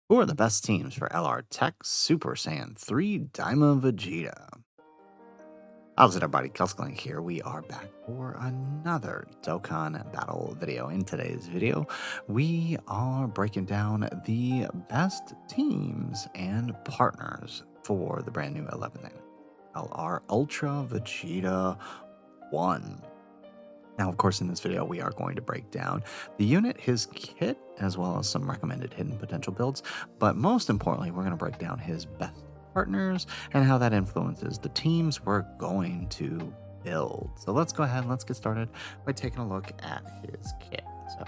Who are the best teams for LR TEQ Super Saiyan 3 DAIMA Vegeta? How's it, everybody? Kelskling here. We are back for another Dokkan Battle video. In today's video, we are breaking down the best teams and partners for the brand new 11th LR Ultra Vegeta 1. Now, of course, in this video, we are going to break down the unit, his kit, as well as some recommended hidden potential builds. But most importantly, we're going to break down his best partners and how that influences the teams we're going to build. So let's go ahead and let's get started by taking a look at his kit. So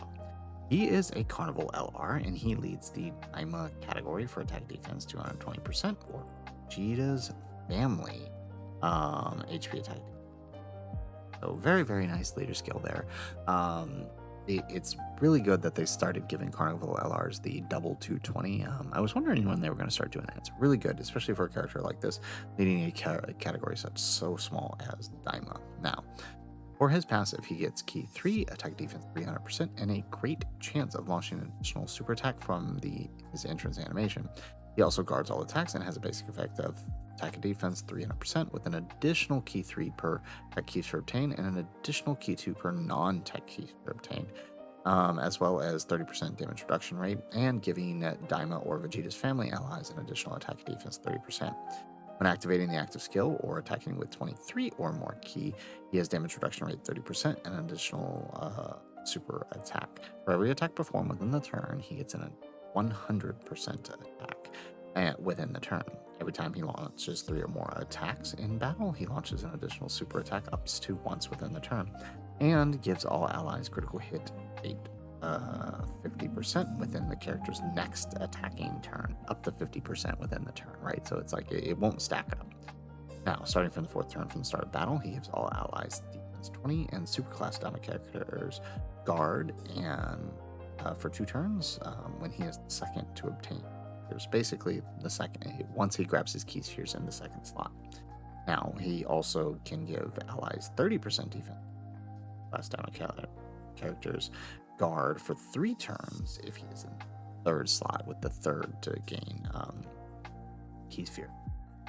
he is a Carnival LR, and he leads the DAIMA category for attack defense 220% or Vegeta's family HP attack. So very, very nice leader skill there. It's really good that they started giving Carnival LRs the double 220. I was wondering when they were going to start doing that. It's really good, especially for a character like this, leading a category so small as DAIMA. Now, for his passive, he gets Key 3, attack defense 300%, and a great chance of launching an additional super attack from his entrance animation. He also guards all attacks and has a basic effect of attack and defense 300% with an additional Key 3 per tech keys for obtain and an additional Key 2 per non-tech keys for obtain, as well as 30% damage reduction rate and giving DAIMA or Vegeta's family allies an additional attack and defense 30%. When activating the active skill or attacking with 23 or more key, he has damage reduction rate 30% and an additional super attack. For every attack performed within the turn, he gets an 100% attack within the turn. Every time he launches 3 or more attacks in battle, he launches an additional super attack up to once within the turn, and gives all allies critical hit rate 50% within the character's next attacking turn, up to 50% within the turn, right? So it's like it won't stack up. Now, starting from the 4th turn from the start of battle, he gives all allies defense 20 and superclass DAIMA characters guard and for 2 turns when he is the second to obtain. There's basically the second, once he grabs his keys, here's in the second slot. Now, he also can give allies 30% defense. Last time characters guard for 3 turns if he is in the 3rd slot, with the 3rd to gain Key Sphere.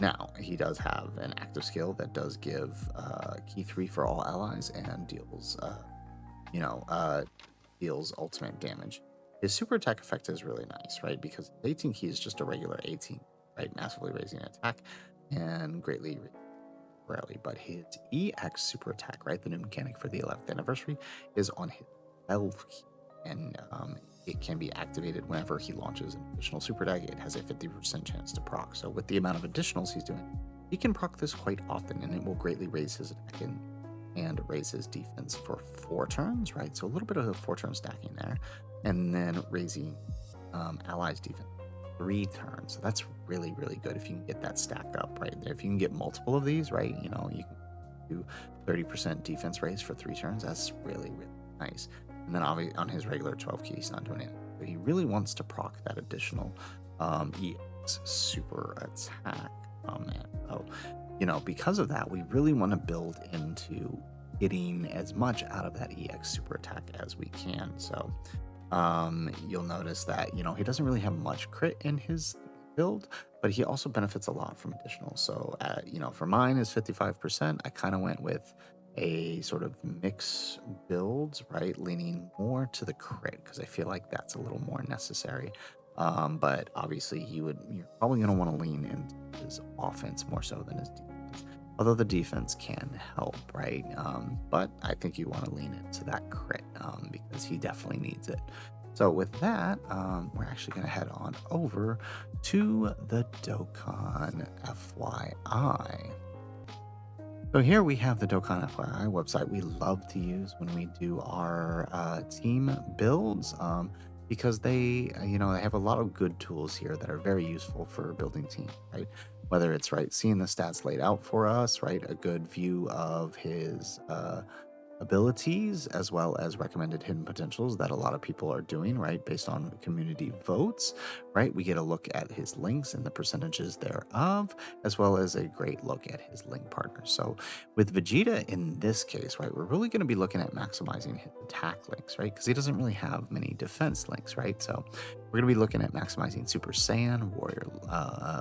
Now, he does have an active skill that does give Key 3 for all allies and deals deals ultimate damage. His super attack effect is really nice, right? Because 18 key is just a regular 18, right? Massively raising attack and greatly rarely. But his EX super attack, right? The new mechanic for the 11th anniversary is on his 12 key. And it can be activated whenever he launches an additional super attack. It has a 50% chance to proc. So with the amount of additionals he's doing, he can proc this quite often, and it will greatly raise his attack and raise his defense for 4 turns, right? So a little bit of a 4-turn stacking there, and then raising allies defense 3 turns. So that's really, really good if you can get that stack up, right? If you can get multiple of these, right, you can do 30% defense raise for 3 turns. That's really, really nice. And then obviously on his regular 12 key, he's not doing it. But he really wants to proc that additional EX super attack. Oh man. So, because of that, we really want to build into getting as much out of that EX super attack as we can. So you'll notice that, he doesn't really have much crit in his build, but he also benefits a lot from additional. So, for mine is 55%. I kind of went with a sort of mix builds, right? Leaning more to the crit because I feel like that's a little more necessary. But obviously you're probably going to want to lean into his offense more so than his defense, although the defense can help, right? But I think you want to lean into that crit because he definitely needs it. So with that, we're actually going to head on over to the Dokkan FYI. So here we have the Dokkan FYI website we love to use when we do our team builds. Because they have a lot of good tools here that are very useful for building teams, right? Whether it's seeing the stats laid out for us, right? A good view of his abilities as well as recommended hidden potentials that a lot of people are doing, right, based on community votes, right? We get a look at his links and the percentages thereof, as well as a great look at his link partners. So with Vegeta in this case, right, we're really going to be looking at maximizing his attack links, right? Because he doesn't really have many defense links, right? So we're going to be looking at maximizing Super Saiyan, Warrior,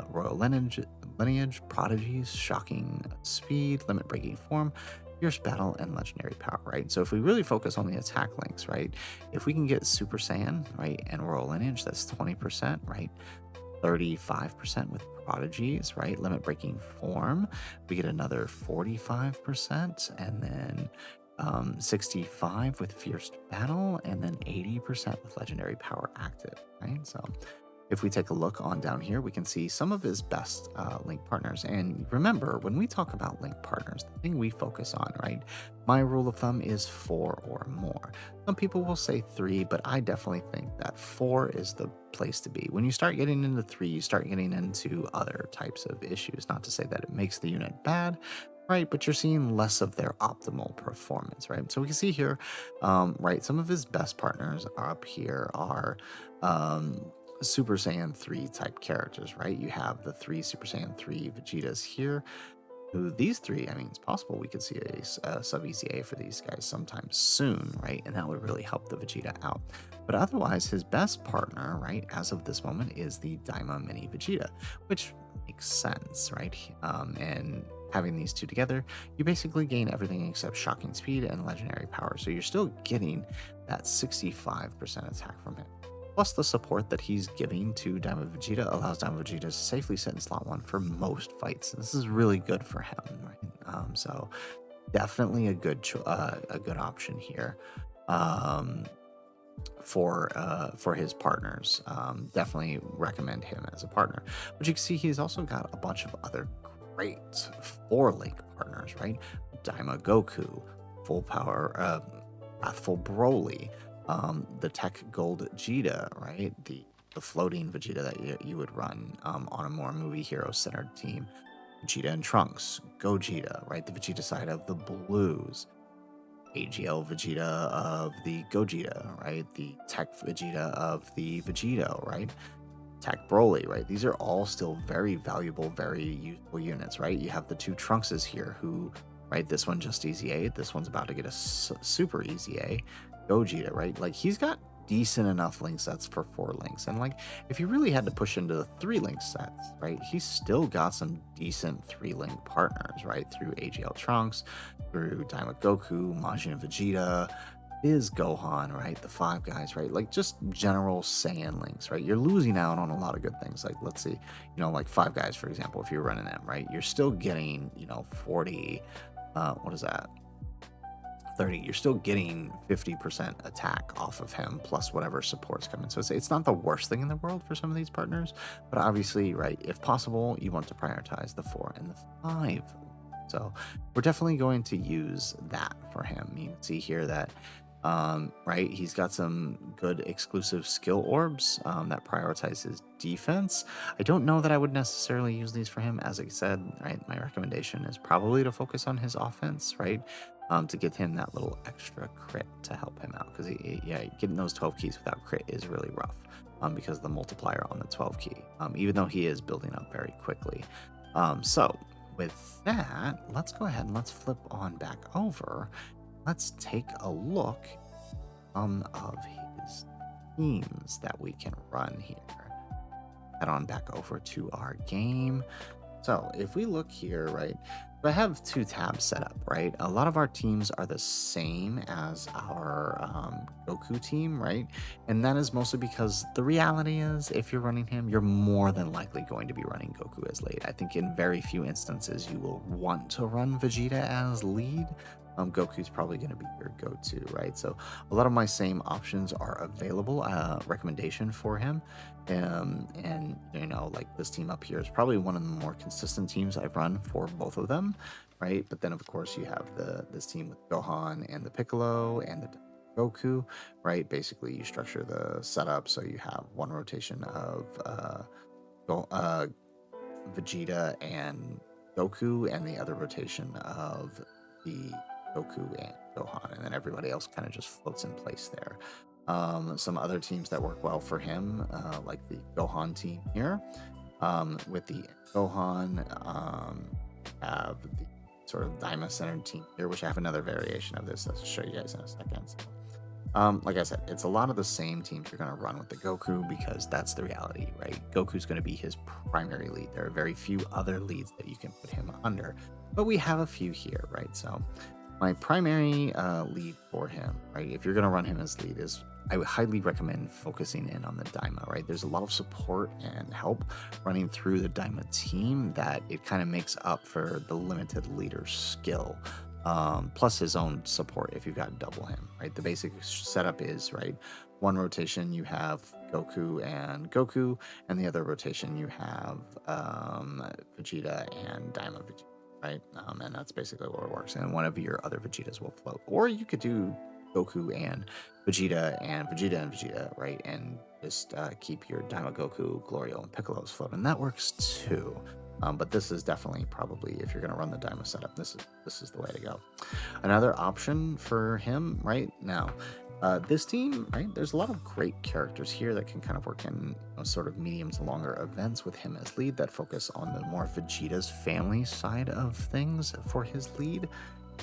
Royal Lineage, Prodigies, Shocking Speed, Limit Breaking Form, Fierce Battle, and Legendary Power, right? So if we really focus on the attack links, right, if we can get Super Saiyan, right, and Royal Lineage, that's 20%, right? 35% with Prodigies, right? Limit Breaking Form, we get another 45%, and then 65 with Fierce Battle, and then 80% with Legendary Power active, right? So if we take a look on down here, we can see some of his best link partners. And remember, when we talk about link partners, the thing we focus on, right? My rule of thumb is 4 or more. Some people will say 3, but I definitely think that 4 is the place to be. When you start getting into 3, you start getting into other types of issues. Not to say that it makes the unit bad, right? But you're seeing less of their optimal performance, right? So we can see here, right, some of his best partners up here are Super Saiyan 3 type characters, right? You have the 3 Super Saiyan 3 Vegetas here. Who these 3, I mean, it's possible we could see a sub EZA for these guys sometime soon, right? And that would really help the Vegeta out. But otherwise, his best partner, right, as of this moment, is the Daima Mini Vegeta, which makes sense, right? And having these two together, you basically gain everything except Shocking Speed and Legendary Power. So you're still getting that 65% attack from him. Plus, the support that he's giving to Daima Vegeta allows Daima Vegeta to safely sit in slot 1 for most fights. This is really good for him, right? So definitely a good option here for his partners. Definitely recommend him as a partner. But you can see he's also got a bunch of other great 4-link partners, right? Daima Goku, Full Power, Wrathful Broly, the TEQ Gold Vegeta, right? The floating Vegeta that you would run on a more movie hero centered team. Vegeta and Trunks, Gogeta, right? The Vegeta side of the Blues. AGL Vegeta of the Gogeta, right? The TEQ Vegeta of the Vegito, right? TEQ Broly, right? These are all still very valuable, very useful units, right? You have the 2 Trunkses here who, right? This one just EZA, this one's about to get a super EZA. Gogeta, right? Like he's got decent enough link sets for 4 links. And like if you really had to push into the 3 link sets, right? He's still got some decent 3 link partners, right? Through AGL Trunks, through Daima Goku, Majin Vegeta, is Gohan, right? The 5 guys, right? Like just general Saiyan links, right? You're losing out on a lot of good things. Like let's see, like 5 guys, for example, if you're running them, right? You're still getting, 40, what is that? 30, you're still getting 50% attack off of him plus whatever support's coming. So it's not the worst thing in the world for some of these partners, but obviously, right, if possible, you want to prioritize the 4 and the 5. So we're definitely going to use that for him. You can see here that right, he's got some good exclusive skill orbs that prioritize his defense. I don't know that I would necessarily use these for him. As I said, right, my recommendation is probably to focus on his offense, right, to get him that little extra crit to help him out, because getting those 12 keys without crit is really rough because of the multiplier on the 12 key, even though he is building up very quickly. So with that, let's go ahead and let's flip on back over. Let's take a look some of his teams that we can run here. Head on back over to our game. So if we look here, right, I have 2 tabs set up, right? A lot of our teams are the same as our Goku team, right? And that is mostly because the reality is if you're running him, you're more than likely going to be running Goku as lead. I think in very few instances you will want to run Vegeta as lead. Goku's probably going to be your go-to, right? So a lot of my same options are available. Recommendation for him, and like this team up here is probably one of the more consistent teams I've run for both of them, right? But then of course you have this team with Gohan and the Piccolo and the Goku, right? Basically you structure the setup so you have one rotation of Vegeta and Goku, and the other rotation of the Goku and Gohan, and then everybody else kind of just floats in place there. Some other teams that work well for him, like the Gohan team here, with the Gohan, have the sort of Daima centered team here, which I have another variation of this. I'll show you guys in a second. So, like I said, it's a lot of the same teams you're going to run with the Goku because that's the reality, right? Goku's going to be his primary lead. There are very few other leads that you can put him under, but we have a few here, right? So my primary lead for him, right, if you're going to run him as lead, is I would highly recommend focusing in on the Daima, right? There's a lot of support and help running through the Daima team that it kind of makes up for the limited leader skill. Plus his own support if you've got double him, right? The basic setup is, right, one rotation you have Goku, and the other rotation you have Vegeta and Daima Vegeta, right? And that's basically what it works. And one of your other Vegetas will float. Or you could do Goku and Vegeta and Vegeta, right? And just keep your Daima Goku, Glorio, and Piccolo's float. And that works too. But this is definitely probably, if you're going to run the Daima setup, this is the way to go. Another option for him right now, this team, right, there's a lot of great characters here that can kind of work in sort of medium to longer events with him as lead that focus on the more Vegeta's family side of things for his lead.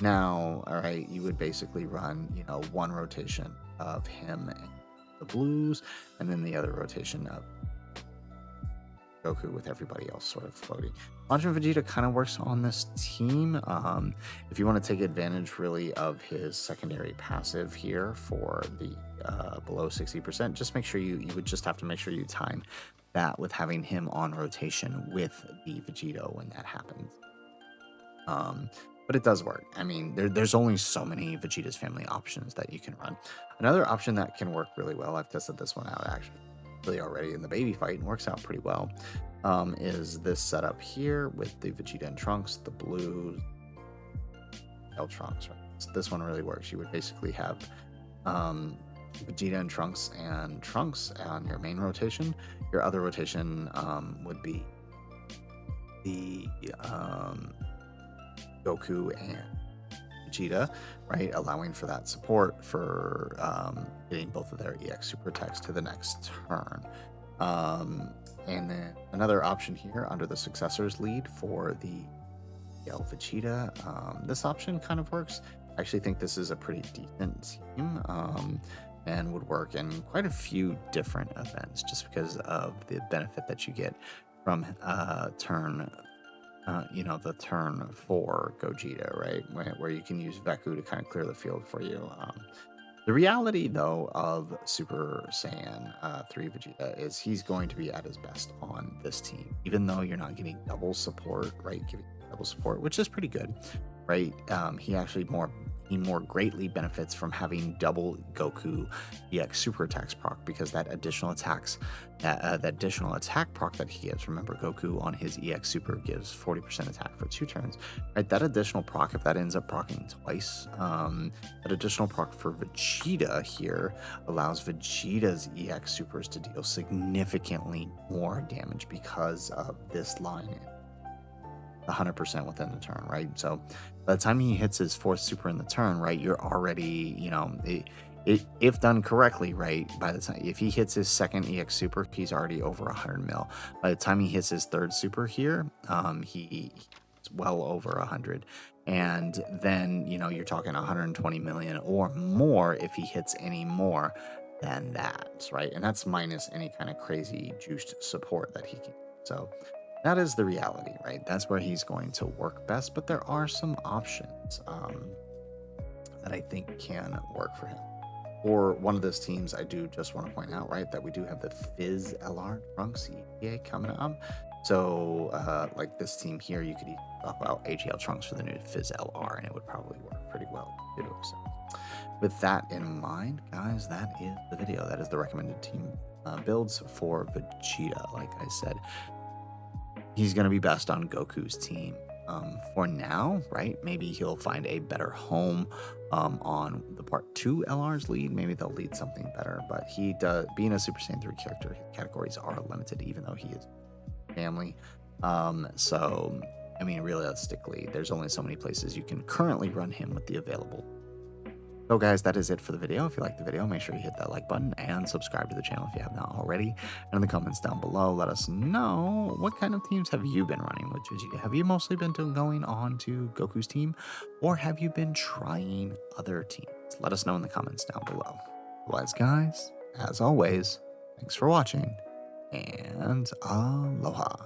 Now, all right, you would basically run, one rotation of him and the Blues, and then the other rotation of Goku with everybody else sort of floating. Majin Vegeta kind of works on this team. If you want to take advantage really of his secondary passive here for the below 60%, just make sure you would just have to make sure you time that with having him on rotation with the Vegeta when that happens. But it does work. I mean, there's only so many Vegeta's family options that you can run. Another option that can work really well, I've tested this one out actually already in the baby fight and works out pretty well, is this setup here with the Vegeta and Trunks, the Blue Trunks, right? So this one really works. You would basically have Vegeta and Trunks on your main rotation. Your other rotation would be the Goku and Vegeta, right, allowing for that support for getting both of their EX super attacks to the next turn. And then another option here under the successors lead for the Vegeta, this option kind of works. I actually think this is a pretty decent team, and would work in quite a few different events just because of the benefit that you get from turn the turn 4 Gogeta, right? Where you can use Veku to kind of clear the field for you. The reality, though, of Super Saiyan 3 Vegeta is he's going to be at his best on this team, even though you're not getting double support, right? Giving double support, which is pretty good, right? He actually more greatly benefits from having double Goku EX super attacks proc, because that additional additional attack proc that he gives, remember Goku on his EX super gives 40% attack for 2 turns, right? That additional proc, if that ends up procking twice, that additional proc for Vegeta here allows Vegeta's EX supers to deal significantly more damage because of this line 100% within the turn, right? So by the time he hits his 4th super in the turn, right, you're already, if done correctly, right, by the time, if he hits his 2nd EX super, he's already over 100 mil. By the time he hits his 3rd super here, he's well over 100. And then, you're talking 120 million or more if he hits any more than that, right? And that's minus any kind of crazy juiced support that he can. So that is the reality, right? That's where he's going to work best, but there are some options that I think can work for him. For one of those teams, I do just want to point out, right, that we do have the Fizz LR Trunks ETA coming up. So, like this team here, you could talk about AGL Trunks for the new Fizz LR, and it would probably work pretty well too. So, with that in mind, guys, that is the video. That is the recommended team builds for Vegeta. Like I said, he's going to be best on Goku's team for now, right? Maybe he'll find a better home on the Part 2 LR's lead. Maybe they'll lead something better, but he does, being a Super Saiyan 3 character, his categories are limited, even though he is family. So I mean, realistically, there's only so many places you can currently run him with the available. So guys, that is it for the video. If you liked the video, make sure you hit that like button and subscribe to the channel if you have not already. And in the comments down below, let us know what kind of teams have you been running with Vegeta. Have you mostly been going on to Goku's team, or have you been trying other teams? Let us know in the comments down below. Otherwise, guys, as always, thanks for watching, and aloha.